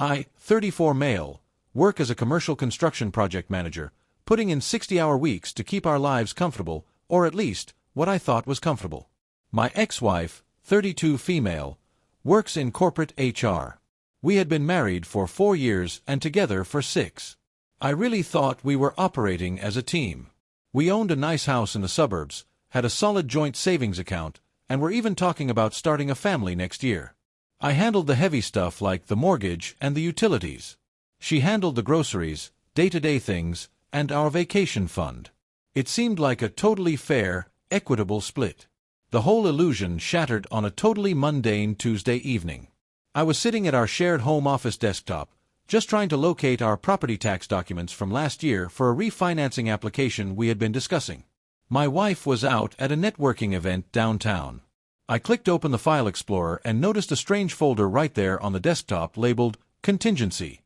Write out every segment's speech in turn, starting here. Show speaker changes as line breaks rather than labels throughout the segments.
I, 34 male, work as a commercial construction project manager, putting in 60-hour weeks to keep our lives comfortable, or at least, what I thought was comfortable. My ex-wife, 32 female, works in corporate HR. We had been married for 4 years and together for 6. I really thought we were operating as a team. We owned a nice house in the suburbs, had a solid joint savings account, and were even talking about starting a family next year. I handled the heavy stuff like the mortgage and the utilities. She handled the groceries, day-to-day things, and our vacation fund. It seemed like a totally fair, equitable split. The whole illusion shattered on a totally mundane Tuesday evening. I was sitting at our shared home office desktop, just trying to locate our property tax documents from last year for a refinancing application we had been discussing. My wife was out at a networking event downtown. I clicked open the File Explorer and noticed a strange folder right there on the desktop labeled Contingency.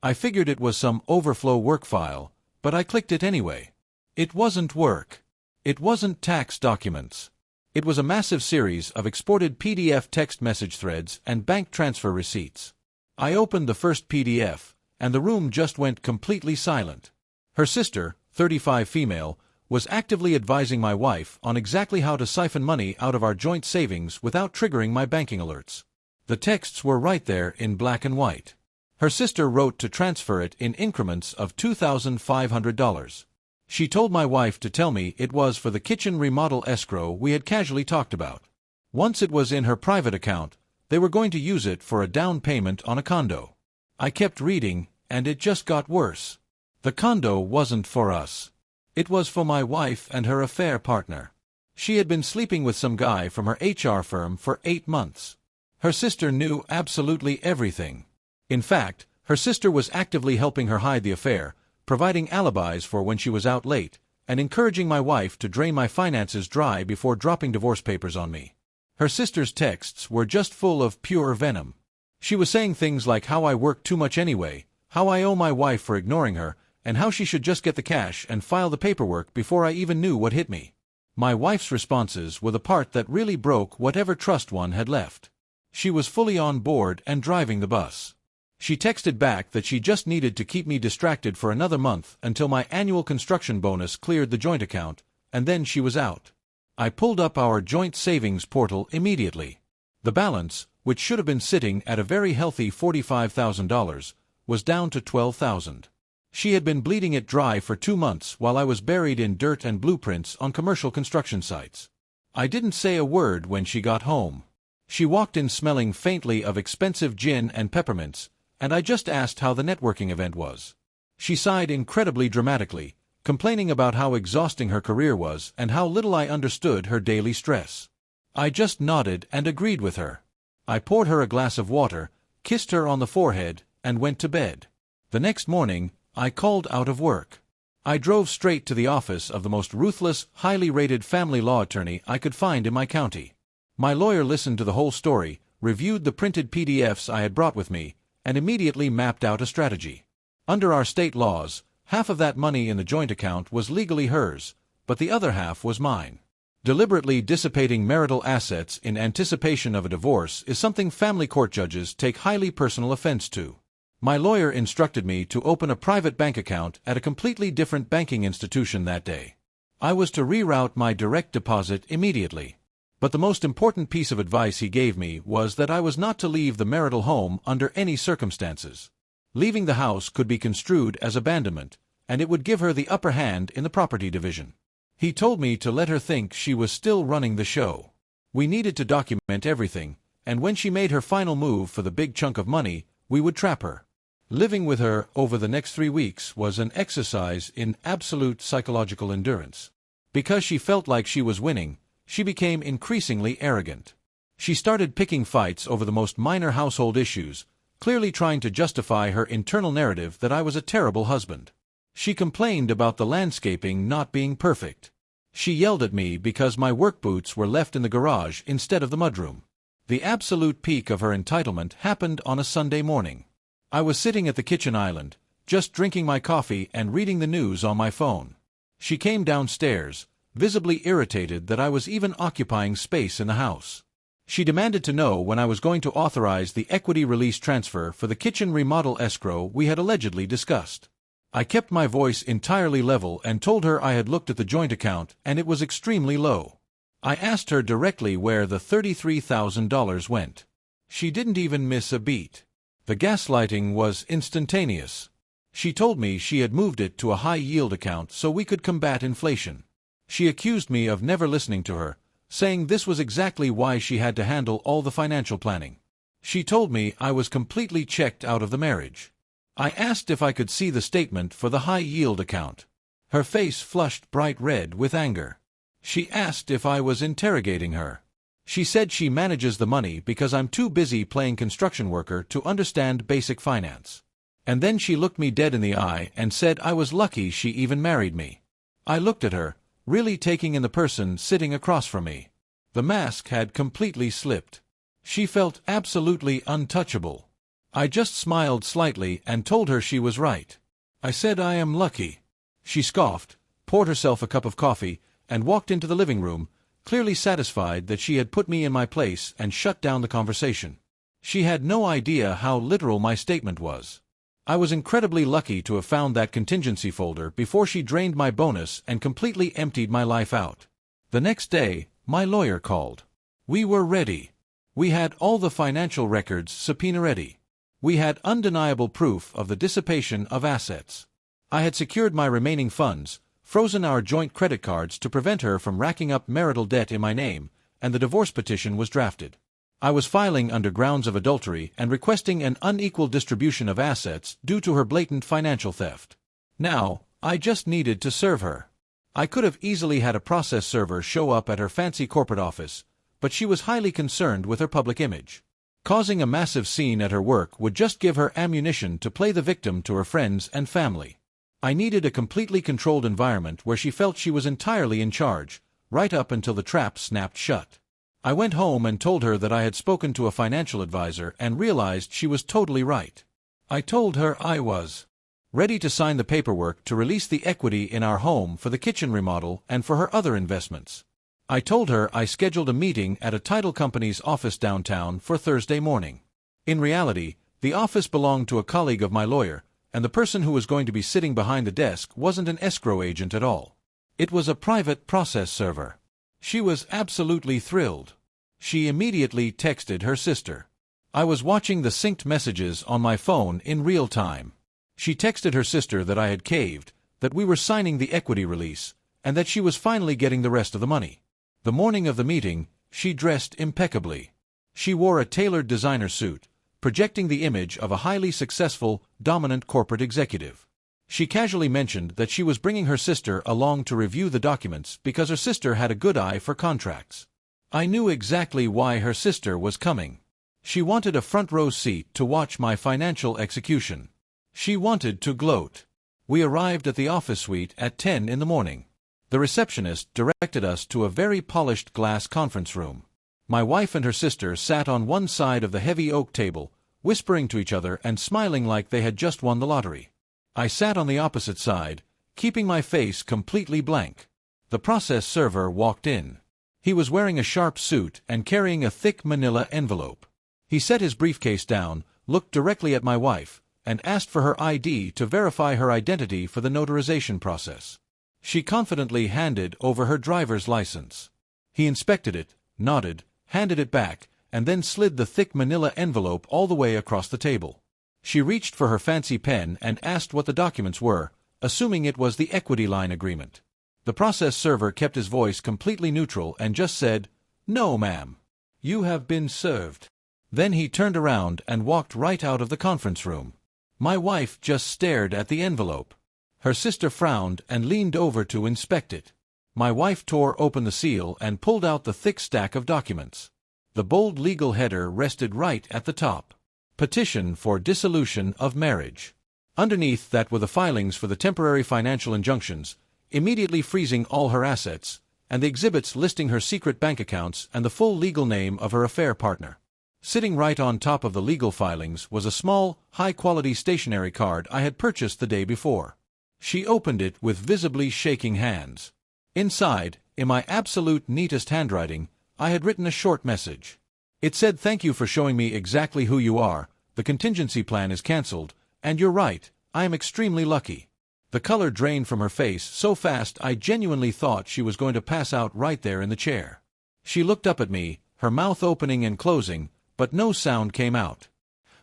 I figured it was some overflow work file, but I clicked it anyway. It wasn't work. It wasn't tax documents. It was a massive series of exported PDF text message threads and bank transfer receipts. I opened the first PDF, and the room just went completely silent. Her sister, 35 female, was actively advising my wife on exactly how to siphon money out of our joint savings without triggering my banking alerts. The texts were right there in black and white. Her sister wrote to transfer it in increments of $2,500. She told my wife to tell me it was for the kitchen remodel escrow we had casually talked about. Once it was in her private account, they were going to use it for a down payment on a condo. I kept reading, and it just got worse. The condo wasn't for us. It was for my wife and her affair partner. She had been sleeping with some guy from her HR firm for 8 months. Her sister knew absolutely everything. In fact, her sister was actively helping her hide the affair, providing alibis for when she was out late, and encouraging my wife to drain my finances dry before dropping divorce papers on me. Her sister's texts were just full of pure venom. She was saying things like how I work too much anyway, how I owe my wife for ignoring her, and how she should just get the cash and file the paperwork before I even knew what hit me. My wife's responses were the part that really broke whatever trust one had left. She was fully on board and driving the bus. She texted back that she just needed to keep me distracted for another month until my annual construction bonus cleared the joint account, and then she was out. I pulled up our joint savings portal immediately. The balance, which should have been sitting at a very healthy $45,000, was down to $12,000. She had been bleeding it dry for 2 months while I was buried in dirt and blueprints on commercial construction sites. I didn't say a word when she got home. She walked in smelling faintly of expensive gin and peppermints, and I just asked how the networking event was. She sighed incredibly dramatically, complaining about how exhausting her career was and how little I understood her daily stress. I just nodded and agreed with her. I poured her a glass of water, kissed her on the forehead, and went to bed. The next morning, I called out of work. I drove straight to the office of the most ruthless, highly rated family law attorney I could find in my county. My lawyer listened to the whole story, reviewed the printed PDFs I had brought with me, and immediately mapped out a strategy. Under our state laws, half of that money in the joint account was legally hers, but the other half was mine. Deliberately dissipating marital assets in anticipation of a divorce is something family court judges take highly personal offense to. My lawyer instructed me to open a private bank account at a completely different banking institution that day. I was to reroute my direct deposit immediately. But the most important piece of advice he gave me was that I was not to leave the marital home under any circumstances. Leaving the house could be construed as abandonment, and it would give her the upper hand in the property division. He told me to let her think she was still running the show. We needed to document everything, and when she made her final move for the big chunk of money, we would trap her. Living with her over the next 3 weeks was an exercise in absolute psychological endurance. Because she felt like she was winning, she became increasingly arrogant. She started picking fights over the most minor household issues, clearly trying to justify her internal narrative that I was a terrible husband. She complained about the landscaping not being perfect. She yelled at me because my work boots were left in the garage instead of the mudroom. The absolute peak of her entitlement happened on a Sunday morning. I was sitting at the kitchen island, just drinking my coffee and reading the news on my phone. She came downstairs, visibly irritated that I was even occupying space in the house. She demanded to know when I was going to authorize the equity release transfer for the kitchen remodel escrow we had allegedly discussed. I kept my voice entirely level and told her I had looked at the joint account and it was extremely low. I asked her directly where the $33,000 went. She didn't even miss a beat. The gaslighting was instantaneous. She told me she had moved it to a high-yield account so we could combat inflation. She accused me of never listening to her, saying this was exactly why she had to handle all the financial planning. She told me I was completely checked out of the marriage. I asked if I could see the statement for the high-yield account. Her face flushed bright red with anger. She asked if I was interrogating her. She said she manages the money because I'm too busy playing construction worker to understand basic finance. And then she looked me dead in the eye and said I was lucky she even married me. I looked at her, really taking in the person sitting across from me. The mask had completely slipped. She felt absolutely untouchable. I just smiled slightly and told her she was right. I said I am lucky. She scoffed, poured herself a cup of coffee, and walked into the living room, clearly satisfied that she had put me in my place and shut down the conversation. She had no idea how literal my statement was. I was incredibly lucky to have found that contingency folder before she drained my bonus and completely emptied my life out. The next day, my lawyer called. We were ready. We had all the financial records subpoena ready. We had undeniable proof of the dissipation of assets. I had secured my remaining funds, frozen our joint credit cards to prevent her from racking up marital debt in my name, and the divorce petition was drafted. I was filing under grounds of adultery and requesting an unequal distribution of assets due to her blatant financial theft. Now, I just needed to serve her. I could have easily had a process server show up at her fancy corporate office, but she was highly concerned with her public image. Causing a massive scene at her work would just give her ammunition to play the victim to her friends and family. I needed a completely controlled environment where she felt she was entirely in charge, right up until the trap snapped shut. I went home and told her that I had spoken to a financial advisor and realized she was totally right. I told her I was ready to sign the paperwork to release the equity in our home for the kitchen remodel and for her other investments. I told her I scheduled a meeting at a title company's office downtown for Thursday morning. In reality, the office belonged to a colleague of my lawyer, and the person who was going to be sitting behind the desk wasn't an escrow agent at all. It was a private process server. She was absolutely thrilled. She immediately texted her sister. I was watching the synced messages on my phone in real time. She texted her sister that I had caved, that we were signing the equity release, and that she was finally getting the rest of the money. The morning of the meeting, she dressed impeccably. She wore a tailored designer suit, projecting the image of a highly successful, dominant corporate executive. She casually mentioned that she was bringing her sister along to review the documents because her sister had a good eye for contracts. I knew exactly why her sister was coming. She wanted a front-row seat to watch my financial execution. She wanted to gloat. We arrived at the office suite at 10 in the morning. The receptionist directed us to a very polished glass conference room. My wife and her sister sat on one side of the heavy oak table, whispering to each other and smiling like they had just won the lottery. I sat on the opposite side, keeping my face completely blank. The process server walked in. He was wearing a sharp suit and carrying a thick manila envelope. He set his briefcase down, looked directly at my wife, and asked for her ID to verify her identity for the notarization process. She confidently handed over her driver's license. He inspected it, nodded, handed it back, and then slid the thick manila envelope all the way across the table. She reached for her fancy pen and asked what the documents were, assuming it was the equity line agreement. The process server kept his voice completely neutral and just said, "No, ma'am. You have been served." Then he turned around and walked right out of the conference room. My wife just stared at the envelope. Her sister frowned and leaned over to inspect it. My wife tore open the seal and pulled out the thick stack of documents. The bold legal header rested right at the top. Petition for dissolution of marriage. Underneath that were the filings for the temporary financial injunctions, immediately freezing all her assets, and the exhibits listing her secret bank accounts and the full legal name of her affair partner. Sitting right on top of the legal filings was a small, high-quality stationery card I had purchased the day before. She opened it with visibly shaking hands. Inside, in my absolute neatest handwriting, I had written a short message. It said, "Thank you for showing me exactly who you are. The contingency plan is cancelled, and you're right, I am extremely lucky." The color drained from her face so fast I genuinely thought she was going to pass out right there in the chair. She looked up at me, her mouth opening and closing, but no sound came out.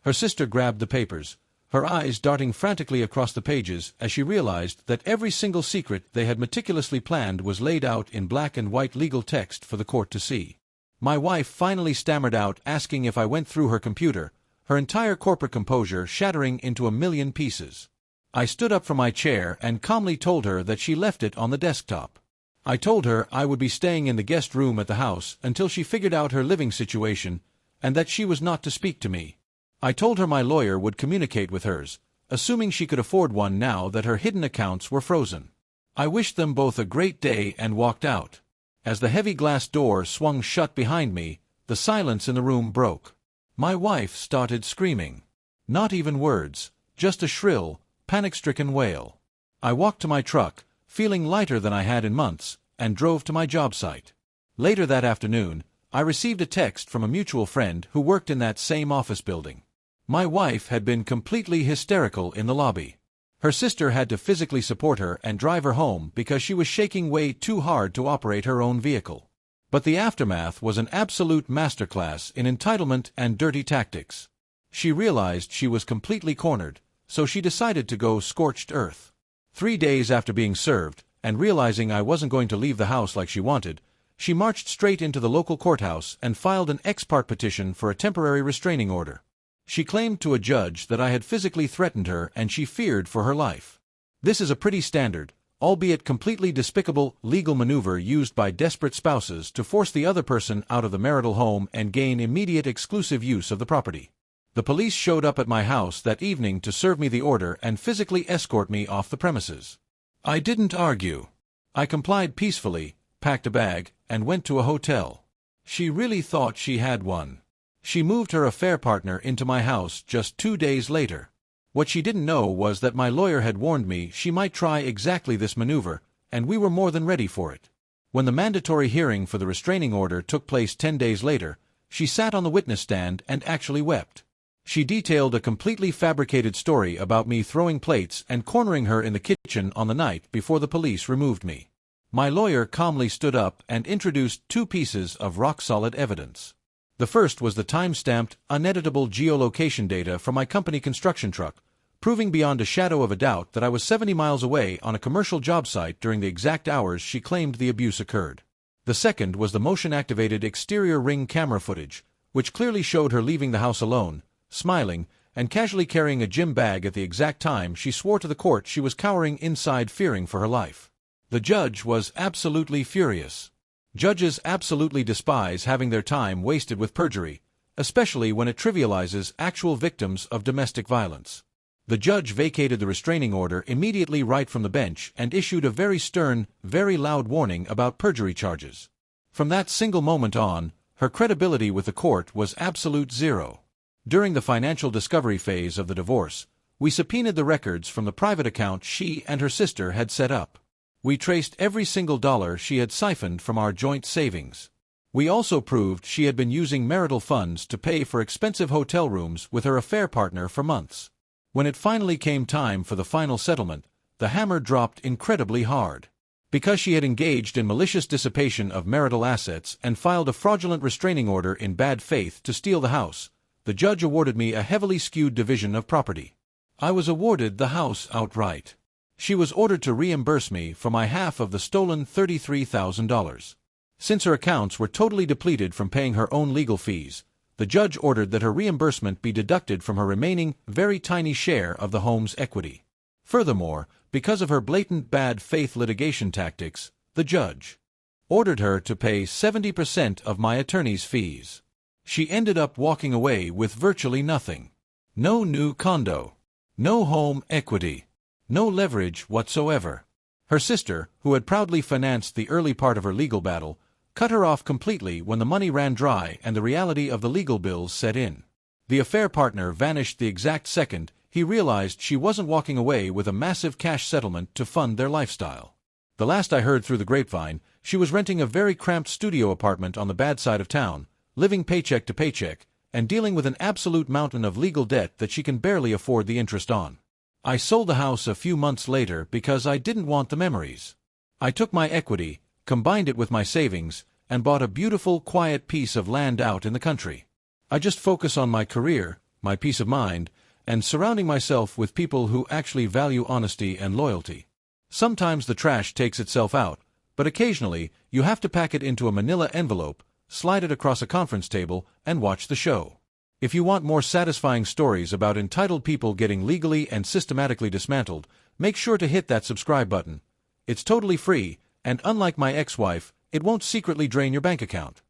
Her sister grabbed the papers, her eyes darting frantically across the pages as she realized that every single secret they had meticulously planned was laid out in black and white legal text for the court to see. My wife finally stammered out, asking if I went through her computer, her entire corporate composure shattering into a million pieces. I stood up from my chair and calmly told her that she left it on the desktop. I told her I would be staying in the guest room at the house until she figured out her living situation, and that she was not to speak to me. I told her my lawyer would communicate with hers, assuming she could afford one now that her hidden accounts were frozen. I wished them both a great day and walked out. As the heavy glass door swung shut behind me, the silence in the room broke. My wife started screaming. Not even words, just a shrill, panic-stricken wail. I walked to my truck, feeling lighter than I had in months, and drove to my job site. Later that afternoon, I received a text from a mutual friend who worked in that same office building. My wife had been completely hysterical in the lobby. Her sister had to physically support her and drive her home because she was shaking way too hard to operate her own vehicle. But the aftermath was an absolute masterclass in entitlement and dirty tactics. She realized she was completely cornered, so she decided to go scorched earth. 3 days after being served, and realizing I wasn't going to leave the house like she wanted, she marched straight into the local courthouse and filed an ex parte petition for a temporary restraining order. She claimed to a judge that I had physically threatened her and she feared for her life. This is a pretty standard, albeit completely despicable, legal maneuver used by desperate spouses to force the other person out of the marital home and gain immediate exclusive use of the property. The police showed up at my house that evening to serve me the order and physically escort me off the premises. I didn't argue. I complied peacefully, packed a bag, and went to a hotel. She really thought she had one. She moved her affair partner into my house just 2 days later. What she didn't know was that my lawyer had warned me she might try exactly this maneuver, and we were more than ready for it. When the mandatory hearing for the restraining order took place 10 days later, she sat on the witness stand and actually wept. She detailed a completely fabricated story about me throwing plates and cornering her in the kitchen on the night before the police removed me. My lawyer calmly stood up and introduced 2 pieces of rock-solid evidence. The first was the time-stamped, uneditable geolocation data from my company construction truck, proving beyond a shadow of a doubt that I was 70 miles away on a commercial job site during the exact hours she claimed the abuse occurred. The second was the motion-activated exterior ring camera footage, which clearly showed her leaving the house alone, smiling, and casually carrying a gym bag at the exact time she swore to the court she was cowering inside fearing for her life. The judge was absolutely furious. Judges absolutely despise having their time wasted with perjury, especially when it trivializes actual victims of domestic violence. The judge vacated the restraining order immediately right from the bench and issued a very stern, very loud warning about perjury charges. From that single moment on, her credibility with the court was absolute zero. During the financial discovery phase of the divorce, we subpoenaed the records from the private account she and her sister had set up. We traced every single dollar she had siphoned from our joint savings. We also proved she had been using marital funds to pay for expensive hotel rooms with her affair partner for months. When it finally came time for the final settlement, the hammer dropped incredibly hard. Because she had engaged in malicious dissipation of marital assets and filed a fraudulent restraining order in bad faith to steal the house, the judge awarded me a heavily skewed division of property. I was awarded the house outright. She was ordered to reimburse me for my half of the stolen $33,000. Since her accounts were totally depleted from paying her own legal fees, the judge ordered that her reimbursement be deducted from her remaining, very tiny share of the home's equity. Furthermore, because of her blatant bad faith litigation tactics, the judge ordered her to pay 70% of my attorney's fees. She ended up walking away with virtually nothing. No new condo. No home equity. No leverage whatsoever. Her sister, who had proudly financed the early part of her legal battle, cut her off completely when the money ran dry and the reality of the legal bills set in. The affair partner vanished the exact second he realized she wasn't walking away with a massive cash settlement to fund their lifestyle. The last I heard through the grapevine, she was renting a very cramped studio apartment on the bad side of town, living paycheck to paycheck, and dealing with an absolute mountain of legal debt that she can barely afford the interest on. I sold the house a few months later because I didn't want the memories. I took my equity, combined it with my savings, and bought a beautiful, quiet piece of land out in the country. I just focus on my career, my peace of mind, and surrounding myself with people who actually value honesty and loyalty. Sometimes the trash takes itself out, but occasionally you have to pack it into a manila envelope, slide it across a conference table, and watch the show. If you want more satisfying stories about entitled people getting legally and systematically dismantled, make sure to hit that subscribe button. It's totally free, and unlike my ex-wife, it won't secretly drain your bank account.